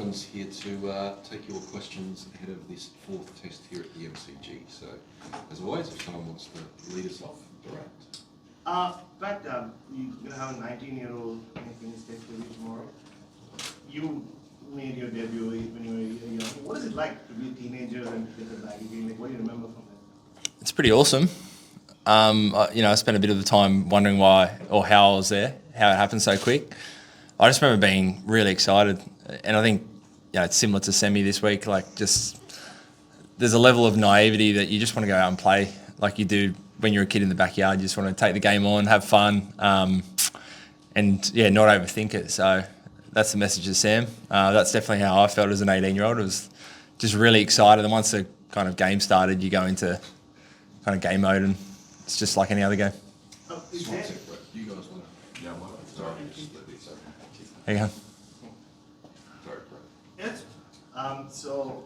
Cummins here to take your questions ahead of this fourth test here at the MCG. So, as always, if someone wants to lead us off, direct. Pat, you're going to have a 19-year-old making his test debut tomorrow. You made your debut when you were young. What is it like to be a teenager and get the baggy game? Like, what do you remember from that? It's pretty awesome. I spent a bit of the time wondering why or how I was there, how it happened so quick. I just remember being really excited, and I think it's similar to semi this week. Like, just there's a level of naivety that you just want to go out and play like you do when you're a kid in the backyard. You just want to take the game on, have fun, and not overthink it. So that's the message to Sam. That's definitely how I felt as an 18-year-old. I was just really excited, and once the kind of game started, you go into kind of game mode, and it's just like any other game. You guys want to? Yeah, sorry. There you go. Sorry, Yes. So,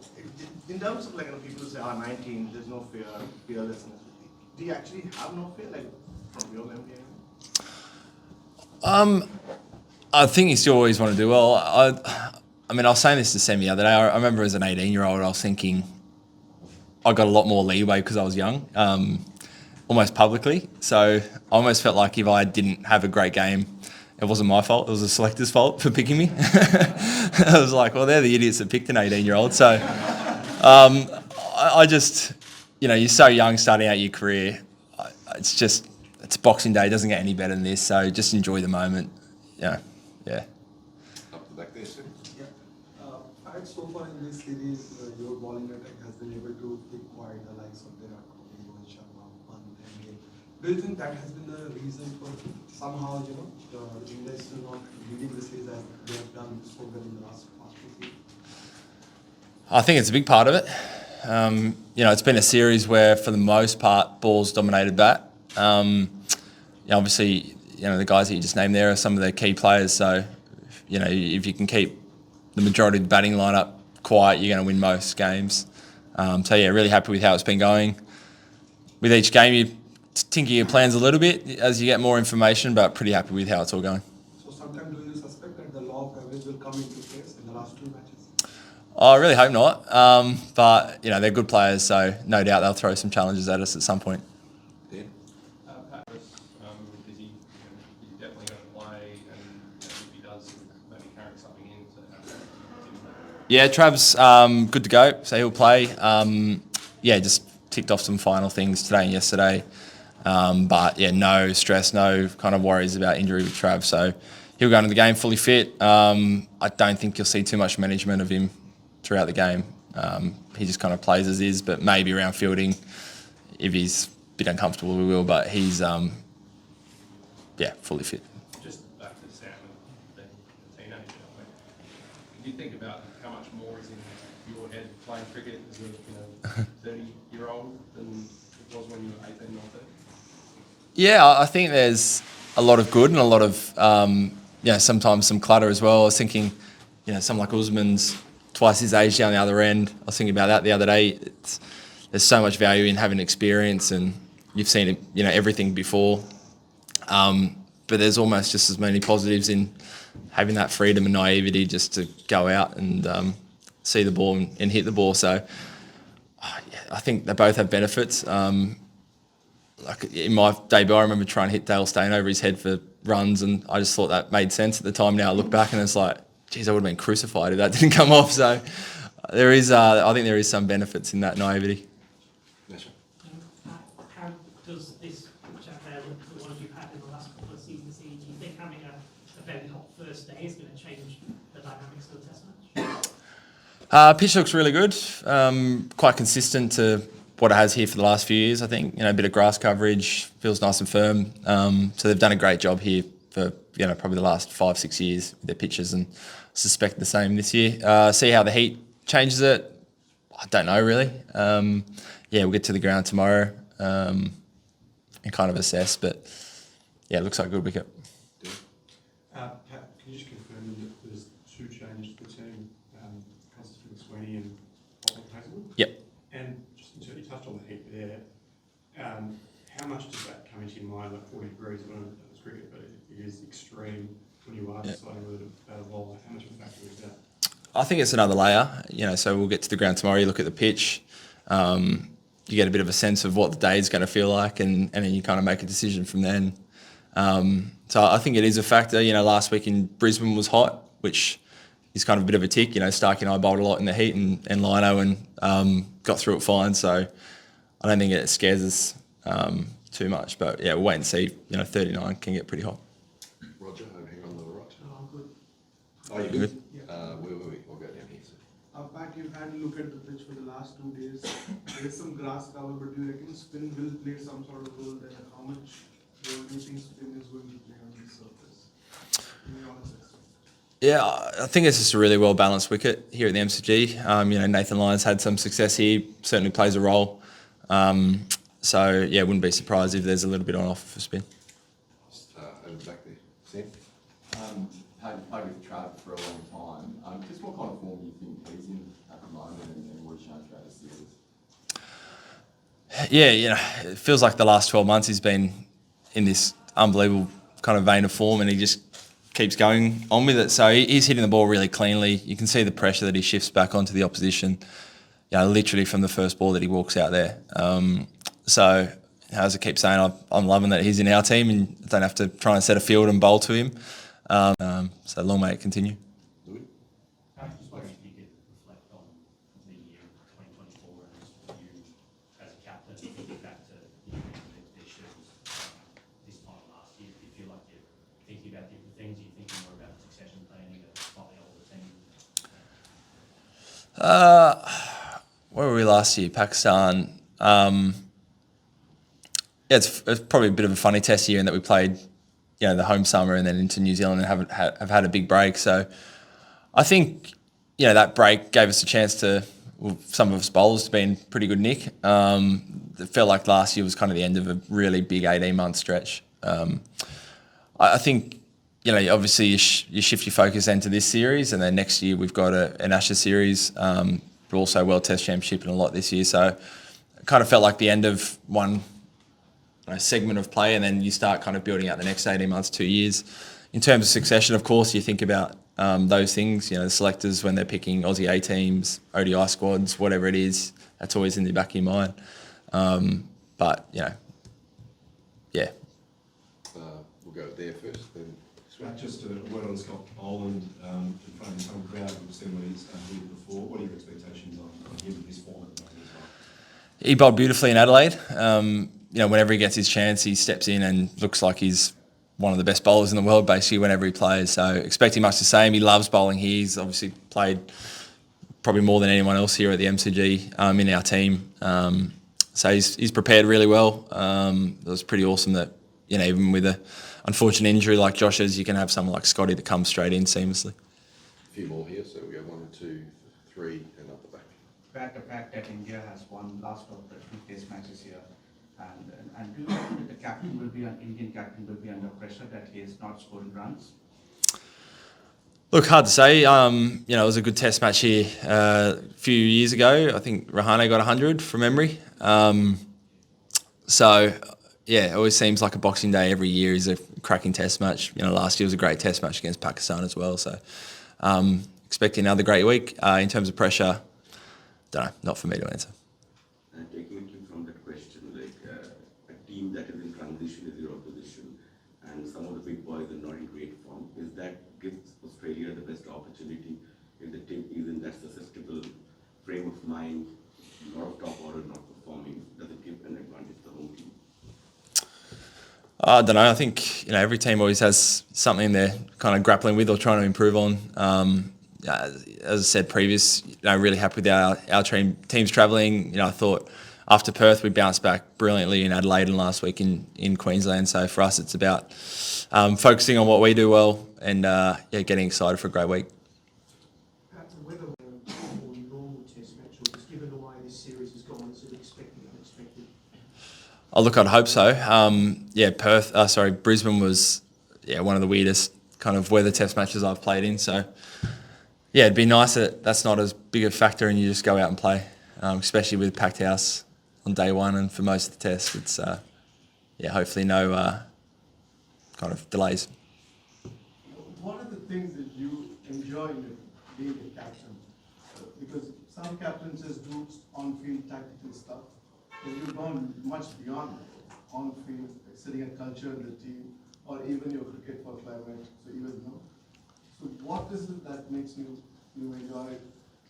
in terms of people who say, 19, there's no fear, fearlessness. Do you actually have no fear, from your memory? I think you still always want to do well. I was saying this to Sam the other day. I remember as an 18-year-old, I was thinking I got a lot more leeway because I was young, almost publicly. So I almost felt like if I didn't have a great game, it wasn't my fault. It was the selector's fault for picking me. I was like, well, they're the idiots that picked an 18-year-old. So I just, you're so young starting out your career. It's Boxing Day. It doesn't get any better than this. So just enjoy the moment. Yeah. Up the back there, sir. Yeah. Pat, so far in this series, your bowling attack has been able to pick wide the likes of Vikrant Gupta, Usman, and Wicket. Do you think that has been the reason for somehow, the English not leading the series as they have done so well in the last two seasons? I think it's a big part of it. It's been a series where, for the most part, balls dominated bat. Obviously, the guys that you just named there are some of the key players. So, if you can keep the majority of the batting lineup quiet, you're going to win most games. Really happy with how it's been going. With each game, you tinker your plans a little bit as you get more information, but pretty happy with how it's all going. So sometime do you suspect that the law of average will come into place in the last two matches? I really hope not. But they're good players, so no doubt they'll throw some challenges at us at some point. Dan? Pat, is he definitely going to play, and if he does, maybe carry something in to have Yeah, Trav's good to go, so he'll play. Just ticked off some final things today and yesterday. No stress, no kind of worries about injury with Trav. So he'll go into the game fully fit. I don't think you'll see too much management of him throughout the game. He just kind of plays as is, but maybe around fielding, if he's a bit uncomfortable, we will. But he's, fully fit. Just back to Sam and the teenager. Do you think about how much more is in your head playing cricket as a 30-year-old than it was when you were 18, 19? Yeah, I think there's a lot of good and a lot of, sometimes some clutter as well. I was thinking, someone like Usman's twice his age down the other end. I was thinking about that the other day. There's so much value in having experience, and you've seen everything before. But there's almost just as many positives in having that freedom and naivety just to go out and see the ball and hit the ball. So I think they both have benefits. In my debut, I remember trying to hit Dale Steyn over his head for runs, and I just thought that made sense at the time. Now I look back and it's like, geez, I would have been crucified if that didn't come off. So there is, I think there is some benefits in that naivety. How does this chat there that one of you had in the last couple of seasons, do you think having a very hot first day is going to change the dynamics of the test match? Pitch looks really good, quite consistent to what it has here for the last few years, I think. A bit of grass coverage, feels nice and firm. So they've done a great job here for probably the last 5-6 years with their pitches, and suspect the same this year. See how the heat changes it. I don't know really. We'll get to the ground tomorrow and kind of assess. But it looks like a good wicket. Pat, can you just confirm that there's two changes to the team, Konstas, McSweeney and Hazlewood? Yep. And just you touched on the heat there. How much does that come into your mind? Like 40 degrees, I don't know if that was cricket, but it is extreme when you are deciding whether to bat a ball. How much of a factor is that? I think it's another layer. So we'll get to the ground tomorrow. You look at the pitch. You get a bit of a sense of what the day is going to feel like, and then you kind of make a decision from then. So I think it is a factor. Last week in Brisbane was hot, which is kind of a bit of a tick. Starc and I bowled a lot in the heat and Lyon and got through it fine. So I don't think it scares us too much. But yeah, we'll wait and see. 39 can get pretty hot. Roger, over here on the right. Oh, I'm good. Oh, you Good. good? Where were we? I'll go down here. So. Pat, you've had a look at the pitch for the last 2 days. There's some grass cover, but do you reckon spin will play some sort of role there? How much role do you think spin is going to play on this surface? In your honest assessment? Yeah, I think it's just a really well-balanced wicket here at the MCG. Nathan Lyon's had some success here, certainly plays a role. So, yeah, wouldn't be surprised if there's a little bit on offer for spin. Just over back there. Sam? Played with Trav for a long time. Just what kind of form do you think he's in at the moment and what he's shown throughout the series? Yeah, it feels like the last 12 months he's been in this unbelievable kind of vein of form, and he just keeps going on with it. So he's hitting the ball really cleanly. You can see the pressure that he shifts back onto the opposition, literally from the first ball that he walks out there. So as I keep saying, I'm loving that he's in our team and don't have to try and set a field and bowl to him. So long may it continue. Louis? I just wondering if you could reflect on the year 2024 and you, as a captain, thinking back to the expectations this time last year. Do you feel like you're thinking about different things? Are you thinking more about succession planning at a slightly older team? Where were we last year? Pakistan. It's probably a bit of a funny test year in that we played, the home summer and then into New Zealand and have had a big break. So I think, that break gave us a chance to, some of us bowlers to be in pretty good nick. It felt like last year was kind of the end of a really big 18-month stretch. I think, obviously you shift your focus into this series, and then next year we've got an Ashes series, but also World Test Championship and a lot this year. So it kind of felt like the end of one segment of play, and then you start kind of building out the next 18 months, 2 years. In terms of succession, of course, you think about those things. The selectors, when they're picking Aussie A teams, ODI squads, whatever it is, that's always in the back of your mind. But, yeah. We'll go there first, then. Just a word on Scott Boland in front of his home crowd. We've seen what he's done before. What are your expectations on him at this form at the moment as well? He bowled beautifully in Adelaide. Whenever he gets his chance, he steps in and looks like he's one of the best bowlers in the world, basically, whenever he plays. So expecting much the same. He loves bowling here. He's obviously played probably more than anyone else here at the MCG in our team. So he's prepared really well. It was pretty awesome that, even with an unfortunate injury like Josh's, you can have someone like Scotty that comes straight in seamlessly. A few more here, so we go 1, 2, 3, and up the back. Pat, the fact that India has won last of the 2 test matches here, and do you think that the Indian captain will be under pressure that he is not scoring runs? Look, hard to say. It was a good test match here a few years ago. I think Rahane got 100 from memory. It always seems like a Boxing Day every year is a cracking test match. Last year was a great test match against Pakistan as well. So expecting another great week. In terms of pressure, don't know, not for me to answer. Taking it from that question, a team that is in transition is your opposition, and some of the big boys are not in great form. Is that gives Australia the best opportunity if the team is in that susceptible frame of mind, a lot of top order not performing? Does it give an advantage to the home team? I don't know. I think every team always has something they're kind of grappling with or trying to improve on. As I said previous, really happy with our team's travelling. I thought after Perth we bounced back brilliantly in Adelaide and last week in Queensland. So for us, it's about focusing on what we do well and getting excited for a great week. Pat, the weather or normal test match, or just given the way this series has gone, is it expected or unexpected? Oh, look, I'd hope so. Brisbane was one of the weirdest kind of weather test matches I've played in. So, it'd be nice that that's not as big a factor and you just go out and play, especially with packed house on day one and for most of the test. It's, hopefully no kind of delays. What are the things that you enjoy in being a captain? Because some captains just do on-field tactical stuff. So you've gone much beyond on-field, like setting a culture in the team, or even your cricket for climate. So even So what is it that makes you enjoy it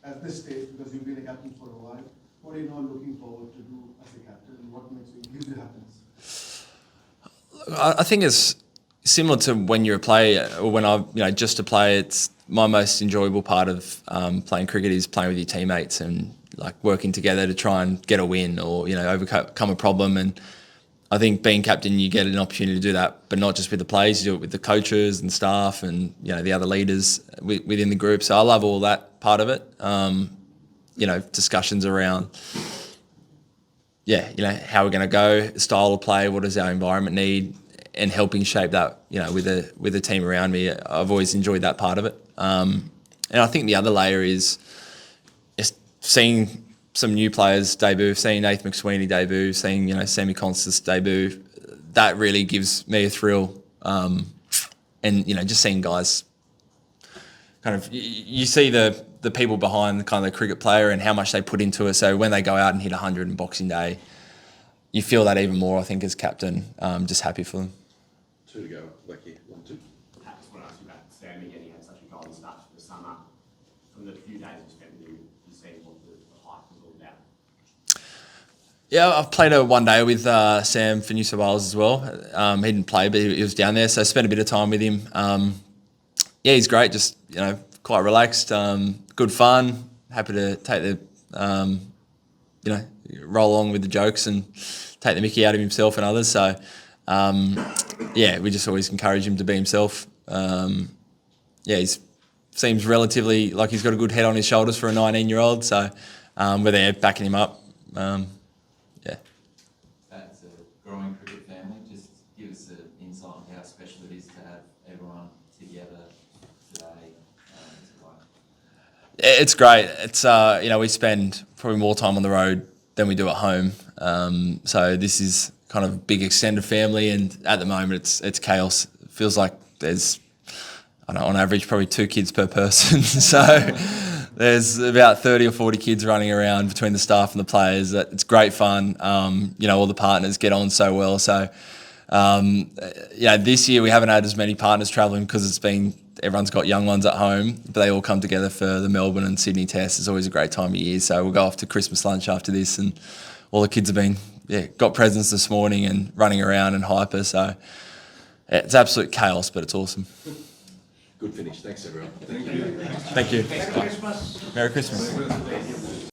at this stage? Because you've been a captain for a while. What are you now looking forward to do as a captain, and what gives you happiness? I think it's similar to when you're a player, or when just a player. It's my most enjoyable part of playing cricket is playing with your teammates and like working together to try and get a win or overcome a problem. And I think being captain, you get an opportunity to do that, but not just with the players. You do it with the coaches and staff and the other leaders within the group. So I love all that part of it. Discussions around how we're going to go, style of play, what does our environment need, and helping shape that, with the team around me. I've always enjoyed that part of it. And I think the other layer is just seeing some new players debut, seeing Nathan McSweeney debut, seeing, Sam Konstas debut. That really gives me a thrill. And, just seeing guys kind of, you see the people behind the kind of the cricket player and how much they put into it. So when they go out and hit 100 on Boxing Day, you feel that even more, I think, as captain. Just happy for them. 2 to go, Wicket, 1-2. I just want to ask you about Sam again. He had such a golden start to the summer. From the few days you spent with him, you see what the hype was all about. Yeah, I've played a one-day with Sam for New South Wales as well. He didn't play, but he was down there, so I spent a bit of time with him. He's great, just, quite relaxed, good fun, happy to take the, roll along with the jokes and take the mickey out of himself and others. So, we just always encourage him to be himself. He seems relatively like he's got a good head on his shoulders for a 19-year-old. So we're there backing him up. That's a growing cricket family. Just give us an insight on how special it is to have everyone together today. It's great. It's we spend probably more time on the road than we do at home. So this is kind of a big extended family, and at the moment it's chaos. It feels like there's, on average, probably 2 kids per person. So there's about 30 or 40 kids running around between the staff and the players. It's great fun. All the partners get on so well. So, this year we haven't had as many partners travelling because everyone's got young ones at home, but they all come together for the Melbourne and Sydney Test. It's always a great time of year. So we'll go off to Christmas lunch after this, and all the kids have got presents this morning and running around and hyper. So it's absolute chaos, but it's awesome. Good finish. Thanks, everyone. Thank you. Merry Christmas.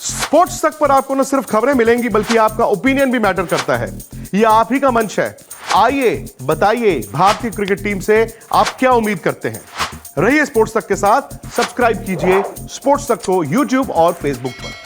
Sports तक पर आपको न सिर्फ खबरें मिलेंगी बल्कि आपका opinion भी मैटर करता है। ये आप ही का मंच है। आइए बताइए भारतीय क्रिकेट टीम से आप क्या उम्मीद करते हैं। रहिए स्पोर्ट्स तक के साथ, सब्सक्राइब कीजिए स्पोर्ट्स तक को YouTube और Facebook पर।